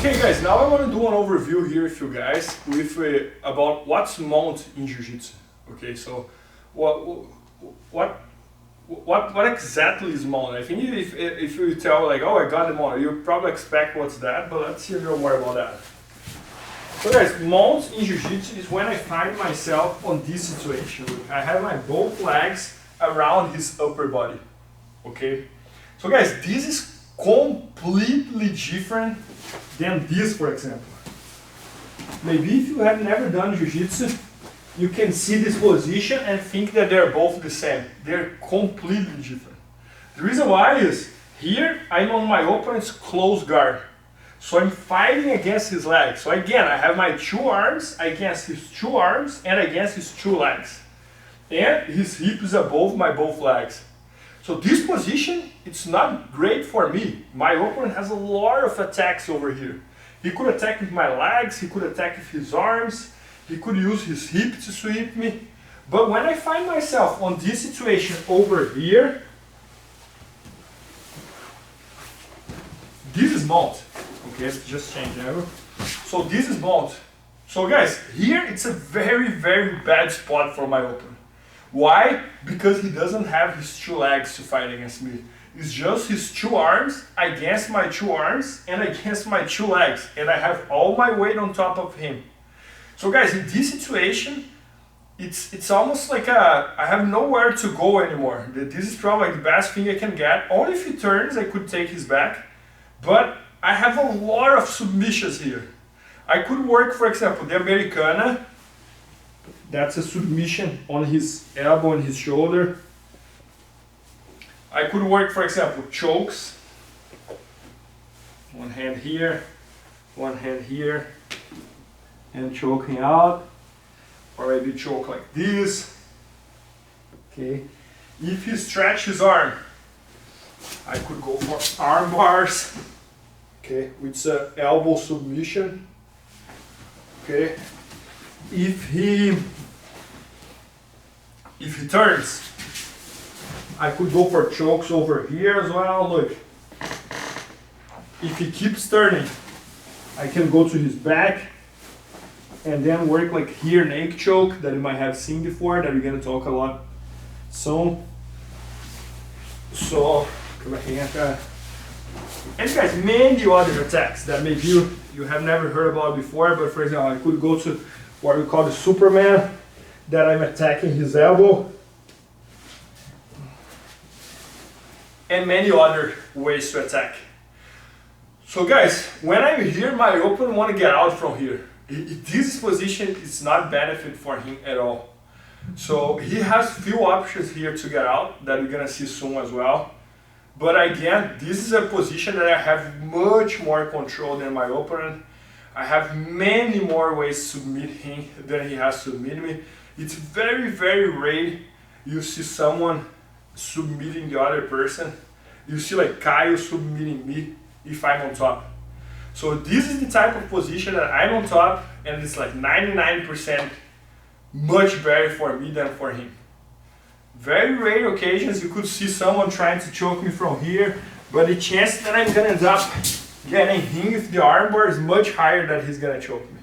Okay guys, now I want to do an overview here with you guys with about what's mount in Jiu-Jitsu. Okay, so what exactly is mount? I think if you tell like, oh, I got the mount, you probably expect what's that, but let's hear a little more about that. So guys, mount in Jiu-Jitsu is when I find myself on this situation. I have my both legs around his upper body. Okay, so guys, this is completely different than this, for example. Maybe if you have never done Jiu-Jitsu, you can see this position and think that they're both the same. They're completely different. The reason why is, here I'm on my opponent's close guard. So I'm fighting against his legs. So again, I have my two arms against his two arms and against his two legs. And his hip is above my both legs. So this position, it's not great for me. My opponent has a lot of attacks over here. He could attack with my legs, he could attack with his arms, he could use his hip to sweep me. But when I find myself on this situation over here, this is mount. Okay, let's just change that. So this is mount. So guys, here it's a very, very bad spot for my opponent. Why? Because he doesn't have his two legs to fight against me. It's just his two arms against my two arms and against my two legs. And I have all my weight on top of him. So guys, in this situation, it's almost like I have nowhere to go anymore. This is probably the best thing I can get. Only if he turns, I could take his back. But I have a lot of submissions here. I could work, for example, the Americana. That's a submission on his elbow and his shoulder. I could work, for example, chokes. One hand here, and choking out. Or maybe choke like this. Okay. If he stretch his arm, I could go for arm bars. Okay, with an elbow submission. Okay. If he turns, I could go for chokes over here as well. Look, if he keeps turning, I can go to his back and then work like here, an egg choke that you might have seen before, that we're gonna talk a lot soon. So, and guys, many other attacks that maybe you have never heard about before, but for example, I could go to what we call the Superman, that I'm attacking his elbow. And many other ways to attack. So guys, when I'm here, my opponent want to get out from here. This position is not benefit for him at all. So he has few options here to get out that we're gonna see soon as well. But again, this is a position that I have much more control than my opponent. I have many more ways to submit him than he has to submit me. It's very, very rare you see someone submitting the other person. You see like Kyle submitting me if I'm on top. So this is the type of position that I'm on top, and it's like 99% much better for me than for him. Very rare occasions you could see someone trying to choke me from here, but the chance that I'm gonna end up getting him with the armbar is much higher than he's gonna choke me.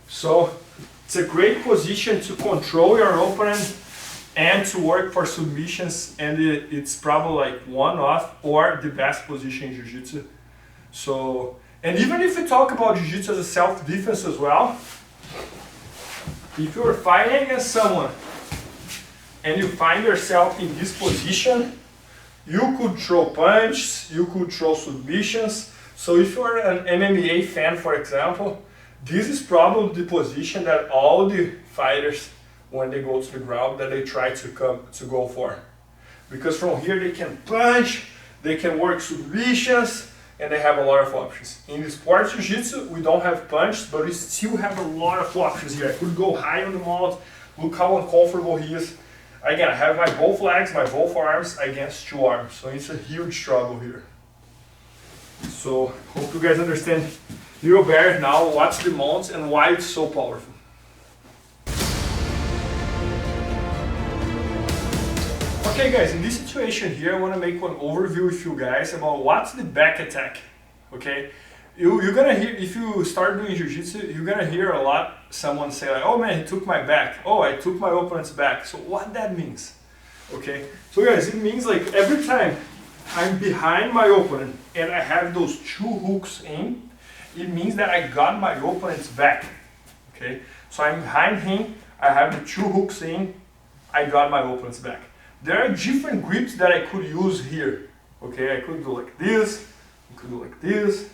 So it's a great position to control your opponent and to work for submissions, and it's probably like one-off or the best position in Jiu-Jitsu. So, and even if we talk about Jiu-Jitsu as a self-defense as well, if you're fighting against someone and you find yourself in this position, you could throw punches, you could throw submissions. So if you're an MMA fan, for example, this is probably the position that all the fighters, when they go to the ground, that they try to go for. Because from here they can punch, they can work submissions, and they have a lot of options. In the sports Jiu-Jitsu, we don't have punches, but we still have a lot of options here. I could go high on the mount, look how uncomfortable he is. Again, I have my both legs, my both arms against two arms, so it's a huge trouble here. So, hope you guys understand a little better now what's the mount and why it's so powerful. Okay guys, in this situation here, I want to make one overview with you guys about what's the back attack. Okay, You're gonna hear, if you start doing jiu-jitsu, you're gonna hear a lot someone say like, oh man, he took my back. Oh, I took my opponent's back. So what that means, okay? So guys, it means like every time I'm behind my opponent and I have those two hooks in, it means that I got my opponent's back, okay? So I'm behind him, I have the two hooks in, I got my opponent's back. There are different grips that I could use here, okay? I could do like this, I could do like this,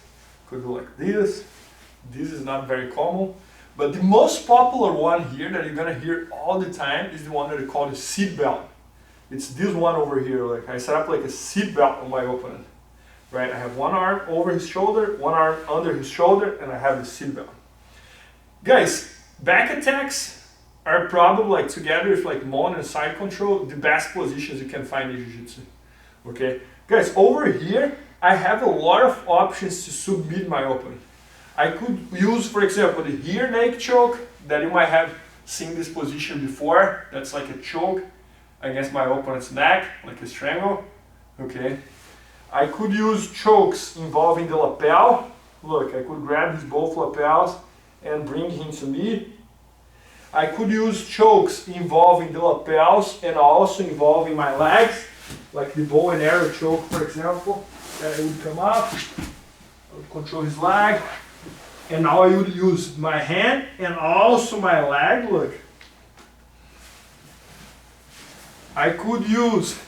could do like this. This is not very common, but the most popular one here that you're gonna hear all the time is the one that they call the seat belt. It's this one over here. Like I set up like a seat belt on my opponent, right? I have one arm over his shoulder, one arm under his shoulder, and I have the seat belt. Guys, back attacks are probably like together with like mount and side control the best positions you can find in jiu-jitsu. Okay, guys, over here I have a lot of options to submit my opponent. I could use, for example, the rear naked choke that you might have seen this position before. That's like a choke against my opponent's neck, like a strangle. Okay. I could use chokes involving the lapel. Look, I could grab his both lapels and bring him to me. I could use chokes involving the lapels and also involving my legs, like the bow and arrow choke, for example. That would come up, I would control his leg, and now I would use my hand and also my leg, look. I could use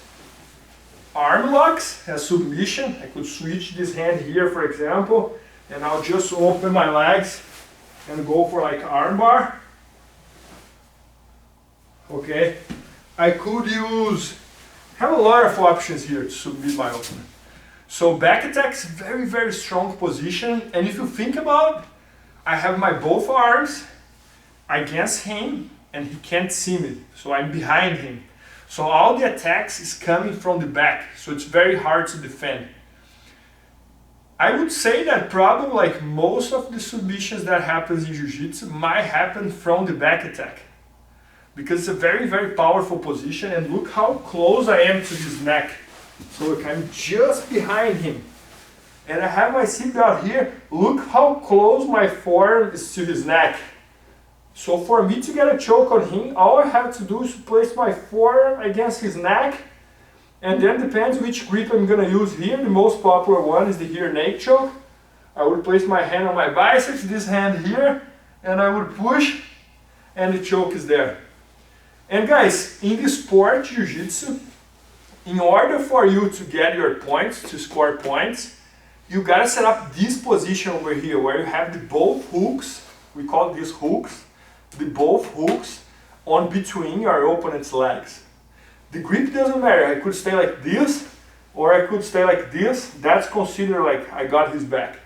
arm locks as submission. I could switch this hand here, for example, and I'll just open my legs and go for like arm bar. Okay, I could have a lot of options here to submit my opponent. So back attack is very, very strong position, and if you think about it, I have my both arms against him and he can't see me, so I'm behind him. So all the attacks is coming from the back, so it's very hard to defend. I would say that probably like most of the submissions that happens in jiu-jitsu might happen from the back attack, because it's a very, very powerful position, and look how close I am to his neck. So look, I'm just behind him. And I have my seat belt here. Look how close my forearm is to his neck. So for me to get a choke on him, all I have to do is place my forearm against his neck. And then depends which grip I'm gonna use here. The most popular one is the rear naked choke. I would place my hand on my biceps, this hand here, and I would push, and the choke is there. And guys, in the sport, jiu-jitsu, in order for you to get your points, to score points, you gotta set up this position over here where you have the both hooks, we call these hooks, the both hooks on between your opponent's legs. The grip doesn't matter, I could stay like this or I could stay like this. That's considered like I got his back,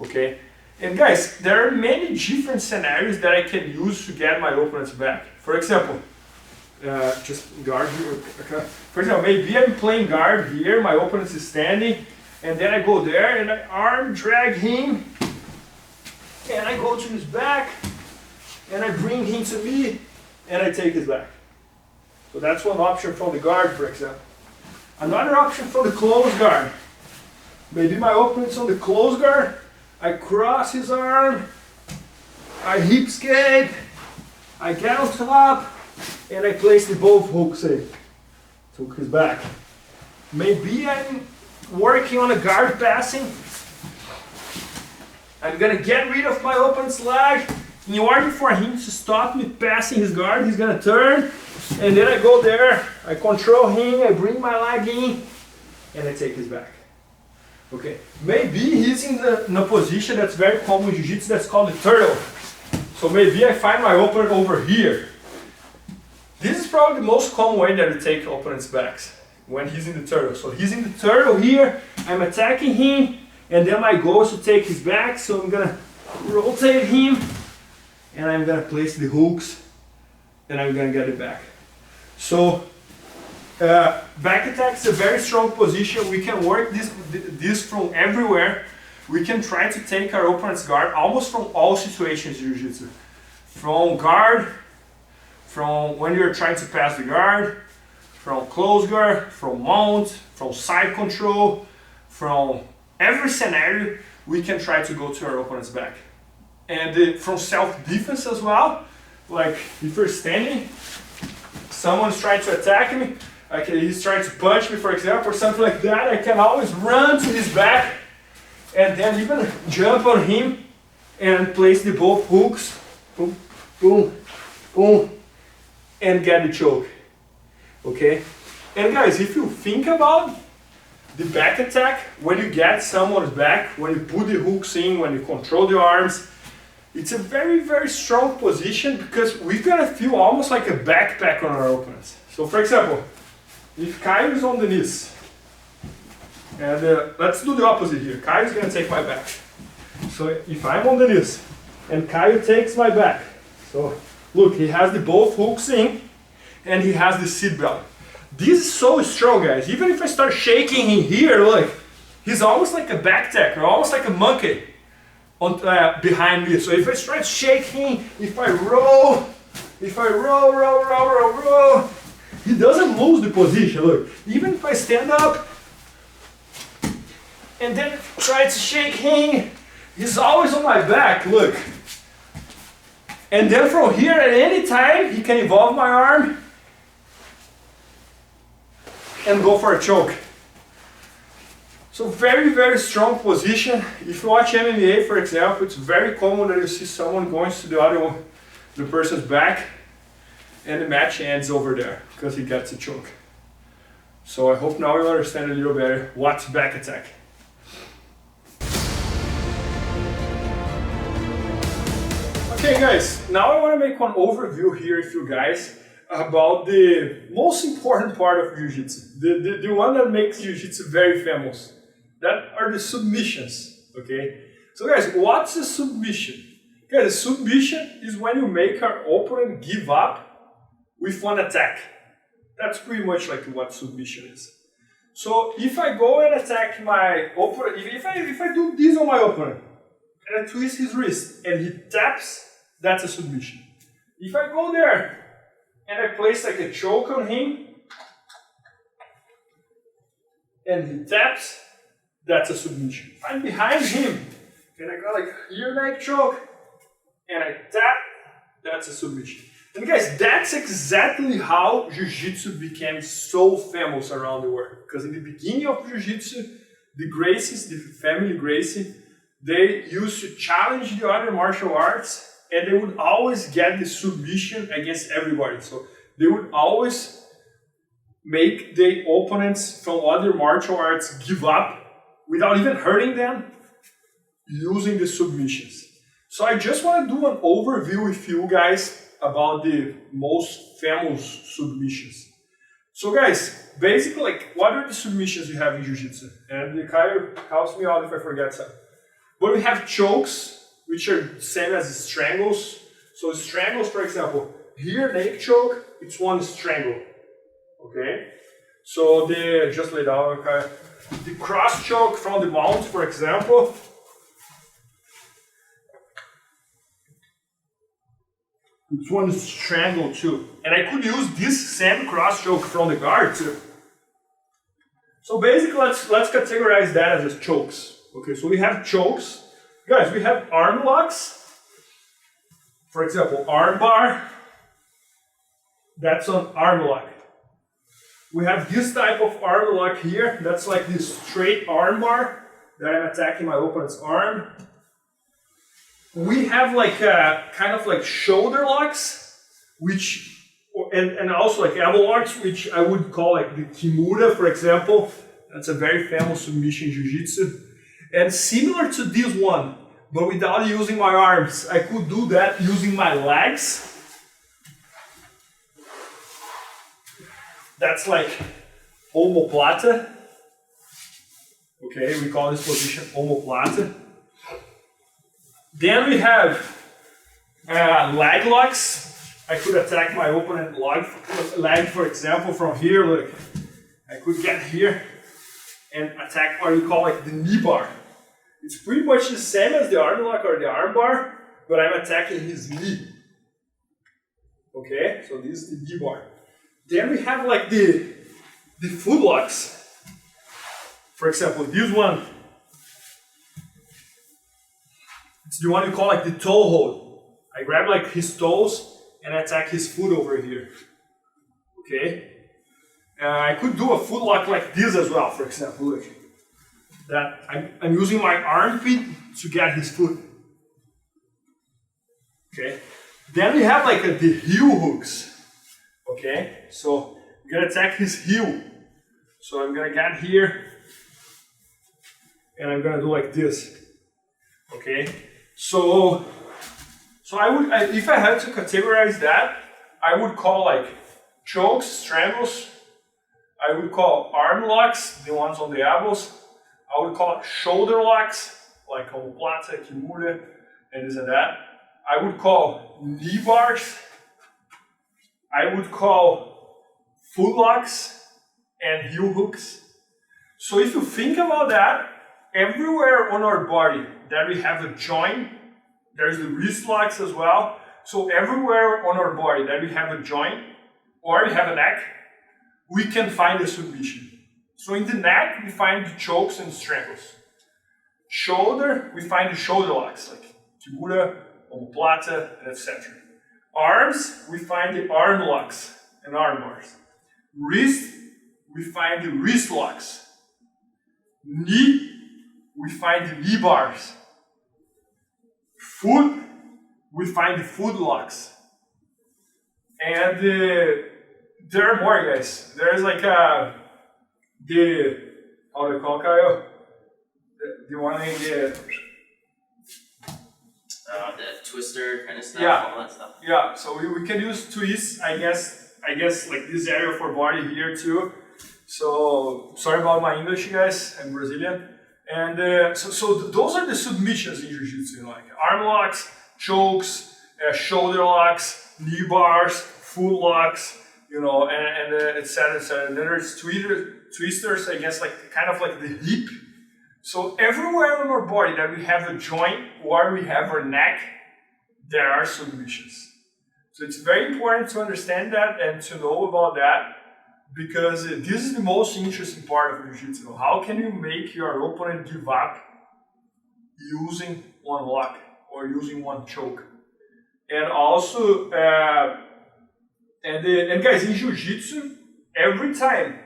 okay? And guys, there are many different scenarios that I can use to get my opponent's back. For example, just guard here. Okay. For example, maybe I'm playing guard here, my opponent is standing, and then I go there and I arm drag him, and I go to his back, and I bring him to me, and I take his back. So that's one option from the guard, for example. Another option from the close guard. Maybe my opponent's on the close guard, I cross his arm, I hip escape, I get on top, and I place the both hooks in. Took his back. Maybe I'm working on a guard passing. I'm gonna get rid of my opponent's leg. In order for him to stop me passing his guard, he's gonna turn, and then I go there, I control him, I bring my leg in, and I take his back. Okay, maybe he's in a position that's very common in jiu-jitsu, that's called the turtle. So maybe I find my opponent over here. This is probably the most common way that you take opponent's backs, when he's in the turtle. So he's in the turtle here, I'm attacking him, and then my goal is to take his back, so I'm gonna rotate him, and I'm gonna place the hooks, and I'm gonna get it back. So back attack is a very strong position. We can work this from everywhere. We can try to take our opponent's guard almost from all situations in jiu-jitsu. From guard, from when you're trying to pass the guard, from close guard, from mount, from side control, from every scenario, we can try to go to our opponent's back. And from self-defense as well, like if you're standing, someone's trying to attack me, he's trying to punch me, for example, or something like that, I can always run to his back and then even jump on him and place the both hooks, boom, boom, boom, and get the choke, okay? And guys, if you think about the back attack, when you get someone's back, when you put the hooks in, when you control the arms, it's a very, very strong position because we're gonna feel almost like a backpack on our opponents. So for example, if Caio is on the knees, and let's do the opposite here. Caio is gonna take my back. So if I'm on the knees, and Caio takes my back, so look, he has the both hooks in, and he has the seat belt. This is so strong, guys. Even if I start shaking him here, look, he's almost like a back tacker, almost like a monkey on behind me. So if I try to shake him, if I roll, roll, he doesn't lose the position. Look, even if I stand up and then try to shake him, he's always on my back. Look, and then from here, at any time, he can involve my arm and go for a choke. So very, very strong position. If you watch MMA, for example, it's very common that you see someone going to the person's back and the match ends over there because he gets a choke. So I hope now you understand a little better what's back attack. Okay guys, now I want to make one overview here with you guys about the most important part of Jiu-Jitsu, the one that makes Jiu-Jitsu very famous. That are the submissions, okay? So guys, what's a submission? Guys, a submission is when you make our opponent give up with one attack. That's pretty much like what submission is. So if I go and attack my opponent, if I do this on my opponent, and I twist his wrist and he taps, that's a submission. If I go there and I place like a choke on him, and he taps, that's a submission. If I'm behind him, and I got like ear neck choke, and I tap, that's a submission. And guys, that's exactly how Jiu-Jitsu became so famous around the world. Because in the beginning of Jiu-Jitsu, the Gracies, the family Gracie, they used to challenge the other martial arts, and they would always get the submission against everybody. So they would always make the opponents from other martial arts give up without even hurting them using the submissions. So I just want to do an overview with you guys about the most famous submissions. So guys, basically, like, what are the submissions you have in Jiu-Jitsu? And the Caio helps me out if I forget some. But we have chokes, which are same as strangles. So strangles, for example, here neck choke, it's one strangle. Okay? So just lay down, okay? The cross choke from the mount, for example. It's one strangle too. And I could use this same cross choke from the guard too. So basically, let's categorize that as chokes. Okay, so we have chokes. Guys, we have arm locks. For example, arm bar. That's an arm lock. We have this type of arm lock here. That's like this straight arm bar that I'm attacking my opponent's arm. We have like kind of like shoulder locks, and also like elbow locks, which I would call like the Kimura, for example. That's a very famous submission in Jiu-Jitsu. And similar to this one, but without using my arms, I could do that using my legs. That's like omoplata. Okay, we call this position omoplata. Then we have leg locks. I could attack my opponent leg, for example, from here. Look, I could get here and attack what we call like the knee bar. It's pretty much the same as the arm lock or the arm bar, but I'm attacking his knee. Okay, so this is the knee bar. Then we have like the foot locks. For example, this one. It's the one you call like the toe hold. I grab like his toes and attack his foot over here. Okay? I could do a foot lock like this as well, for example. Look. That I'm using my armpit to get his foot. Okay? Then we have like the heel hooks. Okay? So I'm gonna attack his heel. So I'm gonna get here and I'm gonna do like this. Okay? So if I had to categorize that, I would call like chokes, strangles. I would call arm locks, the ones on the elbows. I would call it shoulder locks, like omoplata, kimura, and this and that. I would call knee bars. I would call foot locks and heel hooks. So if you think about that, everywhere on our body that we have a joint, there's the wrist locks as well. So everywhere on our body that we have a joint or we have a neck, we can find a submission. So in the neck, we find the chokes and strangles. Shoulder, we find the shoulder locks, like kimura, omoplata, etc. Arms, we find the arm locks and arm bars. Wrist, we find the wrist locks. Knee, we find the knee bars. Foot, we find the foot locks. And there are more, guys. There's like how do you call it, Kyle? The one in the twister kind of stuff, yeah, all that stuff. Yeah, so we can use twists, I guess like this area for body here too. So sorry about my English, guys. I'm Brazilian. And so those are the submissions in Jiu-Jitsu, like arm locks, chokes, shoulder locks, knee bars, foot locks, and etc. And then there's twisters, I guess, like kind of like the hip. So everywhere on our body that we have a joint or we have our neck, there are submissions. So it's very important to understand that and to know about that, because this is the most interesting part of Jiu-Jitsu. How can you make your opponent give up using one lock or using one choke? And also, and guys, in Jiu-Jitsu, every time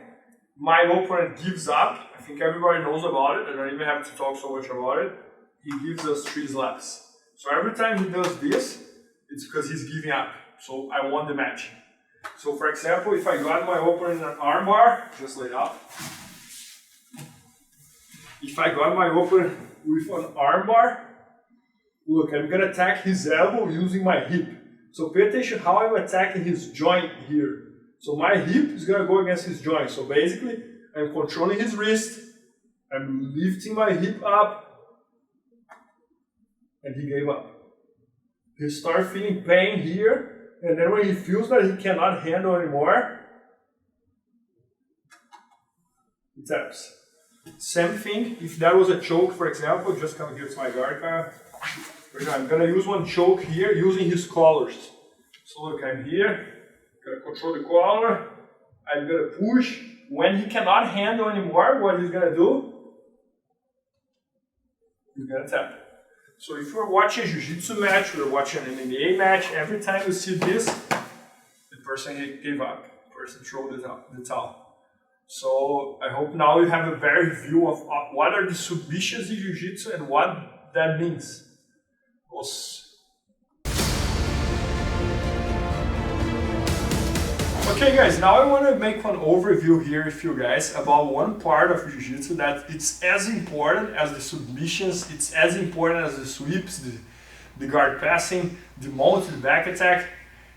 my opponent gives up, I think everybody knows about it, I don't even have to talk so much about it, he gives us 3 slaps. So every time he does this, it's because he's giving up. So I won the match. So for example, if I got my opponent in an arm bar, just lay out. If I got my opponent with an arm bar, look, I'm gonna attack his elbow using my hip. So pay attention how I'm attacking his joint here. So my hip is gonna go against his joint. So basically, I'm controlling his wrist, I'm lifting my hip up, and he gave up. He started feeling pain here, and then when he feels that he cannot handle anymore, he taps. Same thing, if that was a choke, for example, just come here to my guard. I'm gonna use one choke here using his collars. So look, I'm here, gonna control the collar, I'm gonna push. When he cannot handle anymore, what he's gonna do? He's gonna tap. So if you're watching a Jiu-Jitsu match or watching an MMA match, every time you see this, the person gave up, the person threw the towel. So I hope now you have a better view of what are the submissions in Jiu-Jitsu and what that means. Okay guys, now I want to make one overview here with you guys about one part of Jiu-Jitsu that it's as important as the submissions, it's as important as the sweeps, the guard passing, the mount, the back attack.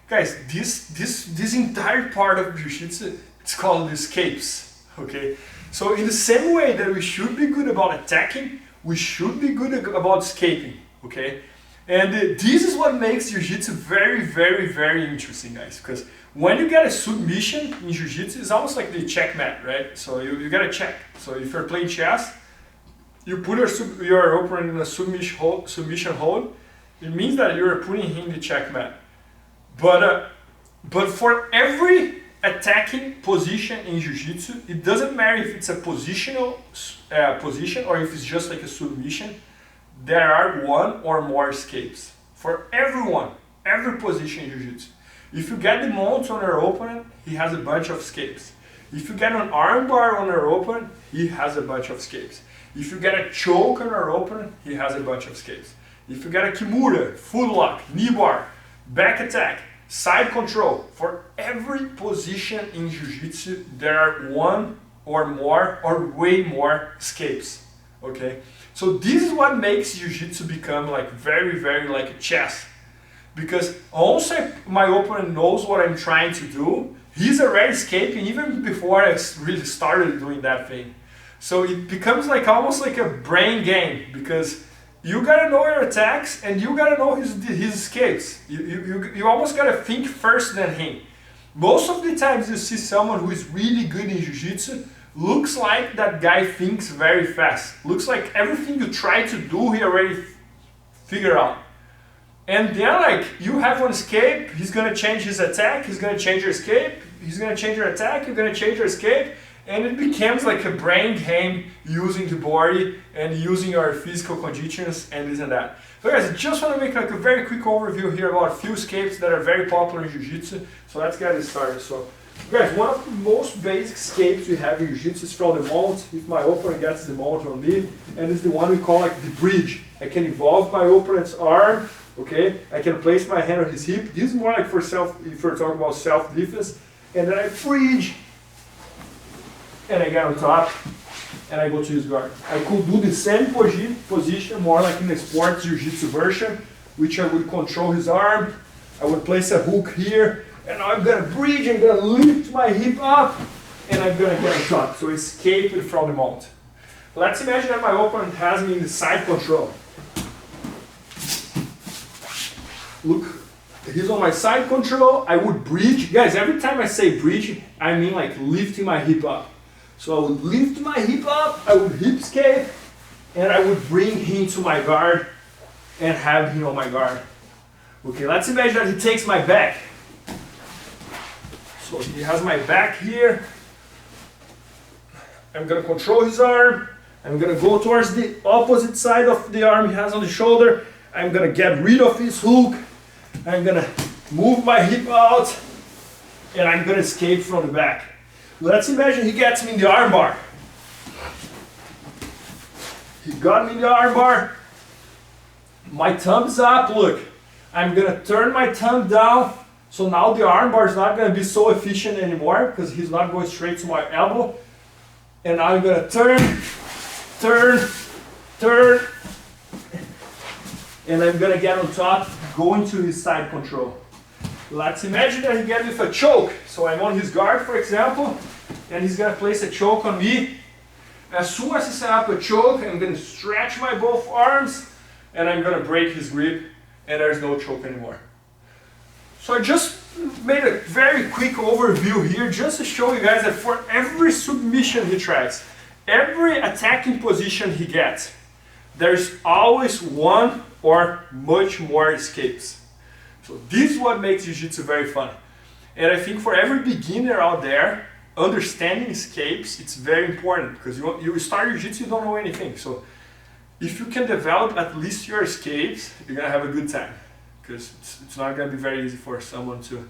Guys, this entire part of Jiu-Jitsu, it's called the escapes, okay? So in the same way that we should be good about attacking, we should be good about escaping, okay? And this is what makes Jiu-Jitsu very, very, very interesting, guys, because when you get a submission in Jiu-Jitsu, it's almost like the checkmate, right? So you get a check. So if you're playing chess, you put your opponent in a submission hold, it means that you're putting him in the checkmate. But for every attacking position in Jiu-Jitsu, it doesn't matter if it's a positional position or if it's just like a submission, there are one or more escapes. For everyone, every position in Jiu-Jitsu. If you get the mount on your opponent, he has a bunch of escapes. If you get an armbar on your opponent, he has a bunch of escapes. If you get a choke on your opponent, he has a bunch of escapes. If you get a kimura, foot lock, knee bar, back attack, side control, for every position in Jiu-Jitsu, there are one or more or way more escapes. Okay? So this is what makes Jiu-Jitsu become like very, very like a chess. Because once my opponent knows what I'm trying to do, he's already escaping even before I really started doing that thing. So it becomes like almost like a brain game, because you gotta know your attacks and you gotta know his escapes. You almost gotta think first than him. Most of the times you see someone who is really good in Jiu-Jitsu, looks like that guy thinks very fast. Looks like everything you try to do, he already figured out. And then like you have one escape, he's gonna change his attack, he's gonna change your escape, he's gonna change your attack, you're gonna change your escape, and it becomes like a brain game using the body and using your physical conditions and this and that. So guys, I just want to make like a very quick overview here about a few escapes that are very popular in Jiu-Jitsu. So let's get it started. So guys, one of the most basic escapes we have in Jiu-Jitsu is from the mount. If my opponent gets the mount on me, and it's the one we call like the bridge. I can involve my opponent's arm. Okay, I can place my hand on his hip. This is more like for self, if we're talking about self-defense. And then I bridge, and I get on top, and I go to his guard. I could do the same position, more like in the sports Jiu-Jitsu version, which I would control his arm. I would place a hook here, and now I'm gonna bridge, I'm gonna lift my hip up, and I'm gonna get on top. So escape it from the mount. Let's imagine that my opponent has me in the side control. Look, he's on my side control, I would bridge. Guys, every time I say bridge, I mean like lifting my hip up. So I would lift my hip up, I would hip escape, and I would bring him to my guard and have him on my guard. Okay, let's imagine that he takes my back. So he has my back here. I'm gonna control his arm. I'm gonna go towards the opposite side of the arm he has on the shoulder. I'm gonna get rid of his hook. I'm gonna move my hip out, and I'm gonna escape from the back. Let's imagine he gets me in the armbar. He got me in the armbar. My thumb's up, look. I'm gonna turn my thumb down, so now the armbar is not gonna be so efficient anymore, because he's not going straight to my elbow. And now I'm gonna turn, and I'm gonna get on top, going to his side control. Let's imagine that he gets with a choke. So I'm on his guard, for example, and he's gonna place a choke on me. As soon as he set up a choke, I'm gonna stretch my both arms, and I'm gonna break his grip, and there's no choke anymore. So I just made a very quick overview here, just to show you guys that for every submission he tries, every attacking position he gets, there's always one or much more escapes. So this is what makes Jiu-Jitsu very fun. And I think for every beginner out there, understanding escapes, it's very important, because you start Jiu-Jitsu, you don't know anything. So if you can develop at least your escapes, you're gonna have a good time, because it's not gonna be very easy for someone to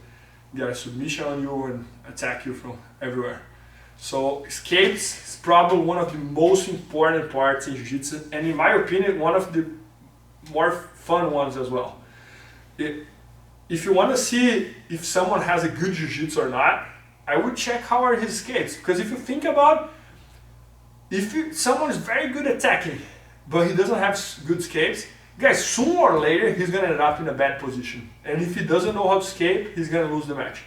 get a submission on you and attack you from everywhere. So escapes is probably one of the most important parts in Jiu-Jitsu, and in my opinion, one of the more fun ones as well. If you want to see if someone has a good Jiu-Jitsu or not, I would check how are his escapes. Because if you think about, someone is very good at attacking, but he doesn't have good escapes, guys, sooner or later he's going to end up in a bad position. And if he doesn't know how to escape, he's going to lose the match.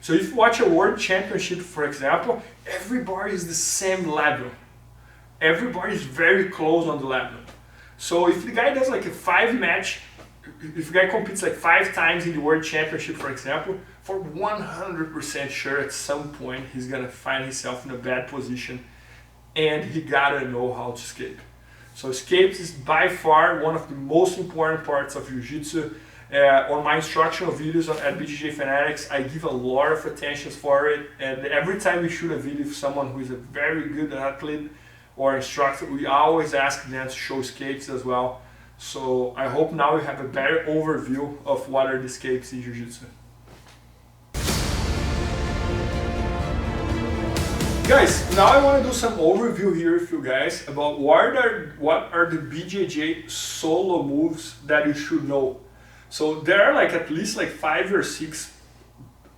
So if you watch a world championship, for example, everybody is the same level. Everybody is very close on the level. So if the guy does like a 5-match, if the guy competes like 5 times in the world championship, for example, for 100% sure at some point he's gonna find himself in a bad position, and he gotta know how to escape. So escapes is by far one of the most important parts of Jiu-Jitsu. On my instructional videos at BJJ Fanatics, I give a lot of attention for it, and every time we shoot a video of someone who is a very good athlete or instructor, we always ask them to show escapes as well. So I hope now you have a better overview of what are these kicks in Jiu-Jitsu. Guys, now I want to do some overview here with you guys about what are the BJJ solo moves that you should know. So there are like at least like 5 or 6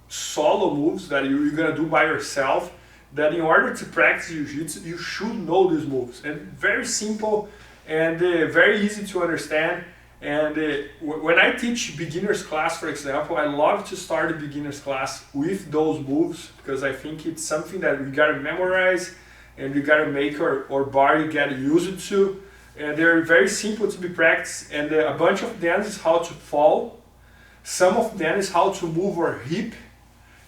solo moves that you're gonna do by yourself, that in order to practice Jiu-Jitsu you should know these moves, and very simple and very easy to understand. And when I teach beginners class, for example, I love to start a beginners class with those moves, because I think it's something that we gotta memorize and we gotta make our body get used to. And they're very simple to be practiced, and a bunch of them is how to fall, some of them is how to move our hip,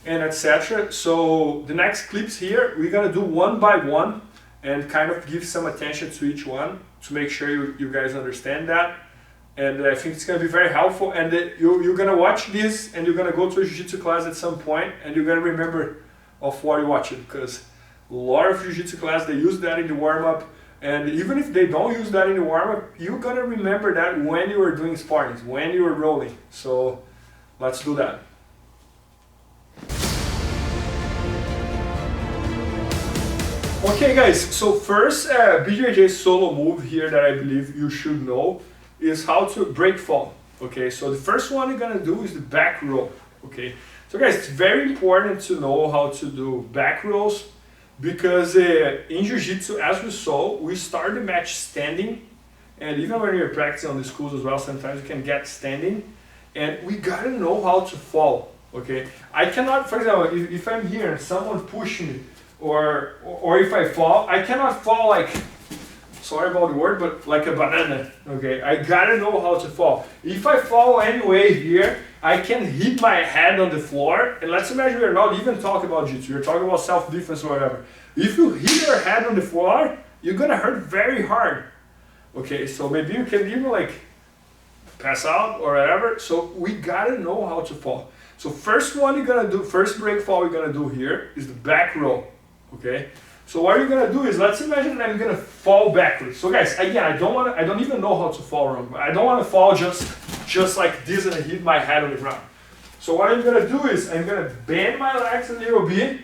and etc. So the next clips here, we're gonna do one by one and kind of give some attention to each one to make sure you guys understand that. And I think it's gonna be very helpful, and you're gonna watch this and you're gonna go to a Jiu-Jitsu class at some point and you're gonna remember of what you watched, because a lot of Jiu-Jitsu class, they use that in the warm-up, and even if they don't use that in the warm-up, you're gonna remember that when you are doing sparring, when you are rolling. So let's do that. Okay guys, so first BJJ solo move here that I believe you should know is how to break fall. Okay, so the first one you're gonna do is the back row. Okay, so guys, it's very important to know how to do back rows, because in Jiu-Jitsu, as we saw, we start the match standing, and even when you're practicing on the schools as well, sometimes you can get standing, and we gotta know how to fall. Okay, I cannot, for example, if I'm here and someone push me, or if I fall, I cannot fall like, sorry about the word, but like a banana. Okay, I gotta know how to fall. If I fall anyway here, I can hit my head on the floor, and let's imagine we're not even talking about jiu-jitsu, we're talking about self-defense or whatever. If you hit your head on the floor, you're gonna hurt very hard. Okay, so maybe you can even like pass out or whatever. So we gotta know how to fall. So first one you're gonna do, first break fall you're gonna do here is the back row. Okay, so what you're gonna do is, let's imagine that I'm gonna fall backwards. So guys, again, I don't even know how to fall wrong. I don't want to fall just like this and hit my head on the ground. So what I'm gonna do is, I'm gonna bend my legs a little bit,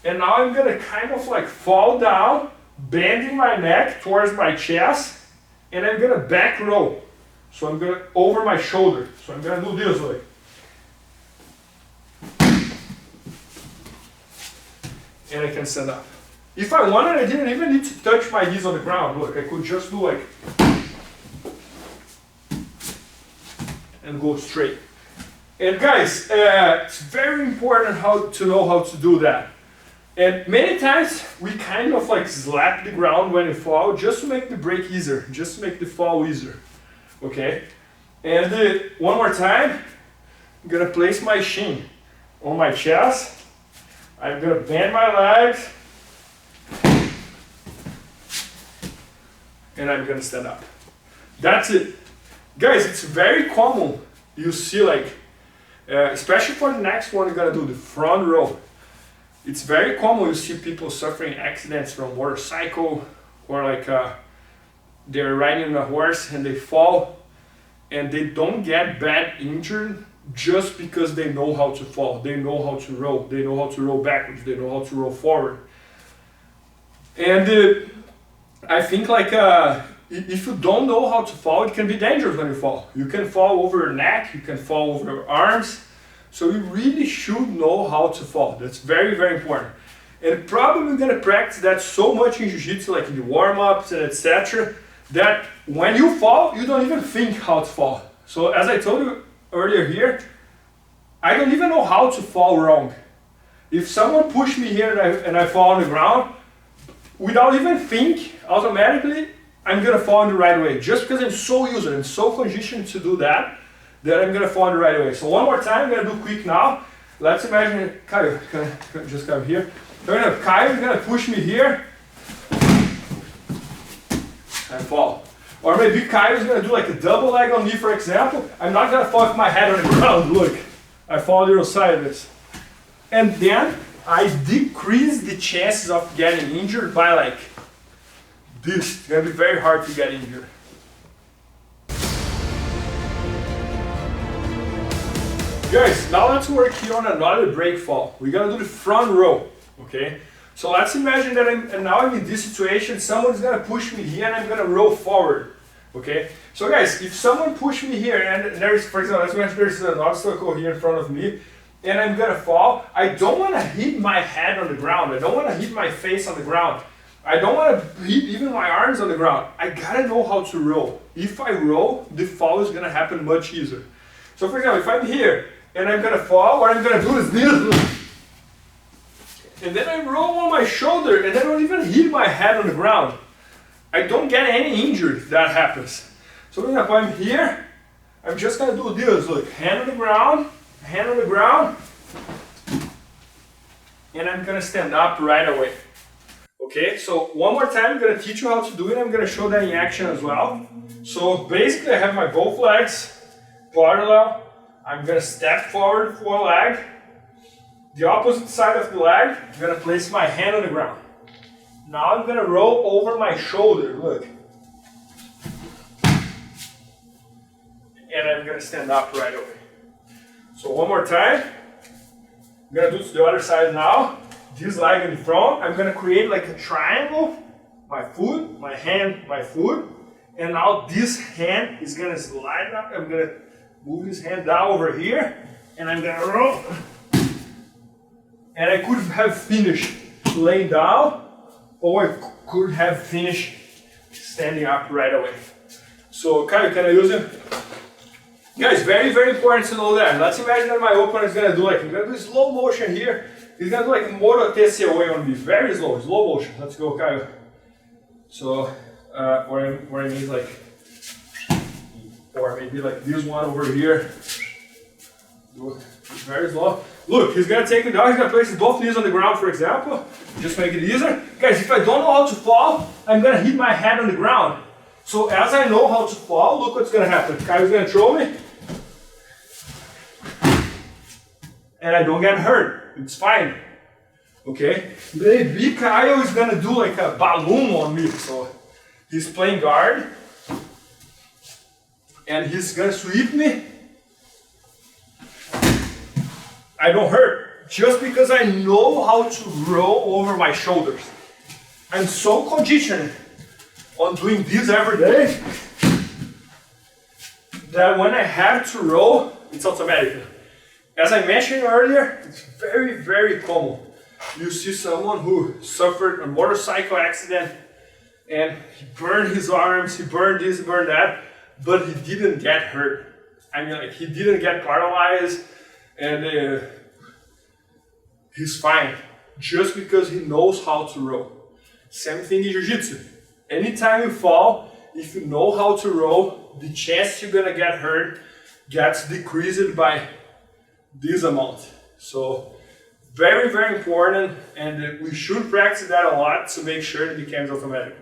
and now I'm gonna kind of like fall down, bending my neck towards my chest, and I'm gonna back row. So I'm gonna over my shoulder. So I'm gonna do this way. And I can stand up. If I wanted, I didn't even need to touch my knees on the ground. Look, I could just do like, and go straight. And guys, it's very important to know how to do that. And many times we kind of like slap the ground when you fall, just to make the break easier, just to make the fall easier. Okay? And one more time, I'm gonna place my shin on my chest. I'm gonna bend my legs, and I'm gonna stand up. That's it. Guys, it's very common. You see like, especially for the next one you're gonna do, the front row. It's very common you see people suffering accidents from motorcycle, or like they're riding a horse and they fall, and they don't get bad injured just because they know how to fall, they know how to roll, they know how to roll backwards, they know how to roll forward. And I think like if you don't know how to fall, it can be dangerous when you fall. You can fall over your neck, you can fall over your arms. So you really should know how to fall. That's very, very important. And probably we're gonna practice that so much in Jiu-Jitsu, like in the warm-ups and etc., that when you fall, you don't even think how to fall. So as I told you earlier here, I don't even know how to fall wrong. If someone pushed me here and I fall on the ground, without even think, automatically I'm gonna fall in the right way. Just because I'm so used and so conditioned to do that I'm gonna fall in the right way. So one more time, I'm gonna do quick now. Let's imagine, Kyle, just come here. Kyle is gonna push me here and fall. Or maybe Kyle is gonna do like a double leg on me, for example. I'm not gonna fall with my head on the ground, look. I fall a little sideways. And then I decrease the chances of getting injured by like this. It's gonna be very hard to get injured. Guys, now let's work here on another break fall. We're gonna do the front row, okay? So let's imagine that I'm in this situation, someone's gonna push me here and I'm gonna roll forward, okay? So guys, if someone push me here and there's, for example, let's imagine there's an obstacle here in front of me and I'm gonna fall, I don't wanna hit my head on the ground, I don't wanna hit my face on the ground, I don't wanna hit even my arms on the ground. I gotta know how to roll. If I roll, the fall is gonna happen much easier. So for example, if I'm here and I'm gonna fall, what I'm gonna do is this. And then I roll on my shoulder and I don't even hit my head on the ground. I don't get any injury if that happens. So for example, I'm here, I'm just gonna do this, look, hand on the ground, and I'm gonna stand up right away. Okay, so one more time, I'm gonna teach you how to do it. I'm gonna show that in action as well. So basically I have my both legs parallel. I'm gonna step forward for a leg. The opposite side of the leg, I'm gonna place my hand on the ground. Now I'm gonna roll over my shoulder, look. And I'm gonna stand up right away. So one more time. I'm gonna do it to the other side now. This leg in front, I'm gonna create like a triangle. My foot, my hand, my foot. And now this hand is gonna slide up. I'm gonna move this hand down over here. And I'm gonna roll. And I could have finished laying down, or I could have finished standing up right away. So, Kyle, can I use it? Guys, very, very important to know that. Let's imagine that my opponent is gonna do like, he's gonna do slow motion here. He's gonna do like moto TCOA on me, very slow motion. Let's go, Kyle. So, where I mean like, or maybe like this one over here. Do it very slow. Look, he's gonna take me down, he's gonna place both knees on the ground, for example. Just make it easier. Guys, if I don't know how to fall, I'm gonna hit my head on the ground. So as I know how to fall, look what's gonna happen. Kyle's gonna throw me. And I don't get hurt. It's fine. Okay? Maybe Kyle is gonna do like a balloon on me. So he's playing guard. And he's gonna sweep me. I don't hurt, just because I know how to roll over my shoulders. I'm so conditioned on doing this every day that when I have to roll, it's automatic. As I mentioned earlier, it's very, very common. You see someone who suffered a motorcycle accident and he burned his arms, he burned this, he burned that, but he didn't get hurt. I mean, like, he didn't get paralyzed. And he's fine, just because he knows how to roll. Same thing in Jiu-Jitsu. Anytime you fall, if you know how to roll, the chance you're gonna get hurt gets decreased by this amount. So, very, very important, and we should practice that a lot to make sure it becomes automatic.